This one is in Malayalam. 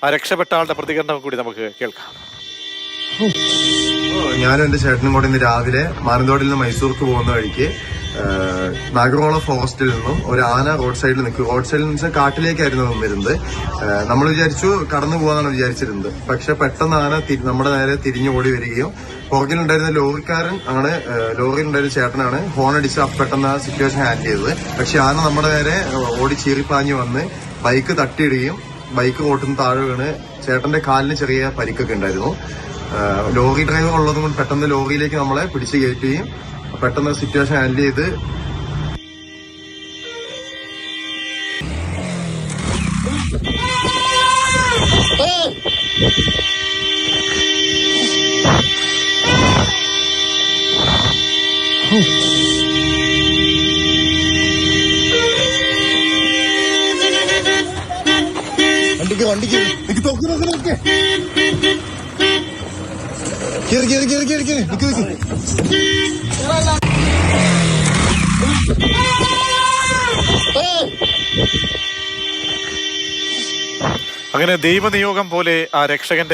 ആ രക്ഷപ്പെട്ട ആളുടെ പ്രതികരണം കൂടി നമുക്ക് കേൾക്കാം. ഞാനും എന്റെ ചേട്ടനും കൂടെ ഇന്ന് രാവിലെ മാനന്തവാടിയിൽ നിന്ന് മൈസൂർക്ക് പോകുന്ന വഴിക്ക് നാഗറോള ഫോറസ്റ്റിൽ നിന്നും ഒരു ആന റോഡ് സൈഡിൽ നിൽക്കും. റോഡ് സൈഡിൽ നിന്ന് കാട്ടിലേക്കായിരുന്നു നിന്നിരുന്നത്. നമ്മൾ വിചാരിച്ചു കടന്നു പോകാന്നാണ് വിചാരിച്ചിരുന്നത്. പക്ഷെ പെട്ടെന്ന് ആന നമ്മുടെ നേരെ തിരിഞ്ഞു ഓടി വരികയും പുറകിലുണ്ടായിരുന്ന ലോറിക്കാരൻ ആണ്, ലോറിയിലുണ്ടായിരുന്ന ചേട്ടനാണ് ഹോൺ അടിച്ച് പെട്ടെന്ന് ആ സിറ്റുവേഷൻ ഹാൻഡിൽ ചെയ്തത്. പക്ഷെ ആന നമ്മുടെ നേരെ ഓടി ചീറിപ്പാഞ്ഞു വന്ന് ബൈക്ക് തട്ടിയിടുകയും ബൈക്ക് റോട്ടിൽ നിന്ന് താഴെ വീണ് ചേട്ടന്റെ കാലിന് ചെറിയ പരിക്കൊക്കെ ഉണ്ടായിരുന്നു. ലോറി ഡ്രൈവർ ഉള്ളത് കൊണ്ട് പെട്ടെന്ന് ലോറിയിലേക്ക് നമ്മളെ പിടിച്ചു കയറ്റുകയും പെട്ടെന്ന് സിറ്റുവേഷൻ ഹാൻഡിൽ ചെയ്ത് വണ്ടിക്ക് എനിക്ക് തോക്ക് അങ്ങനെ ദൈവനിയോഗം പോലെ ആ രക്ഷകന്റെ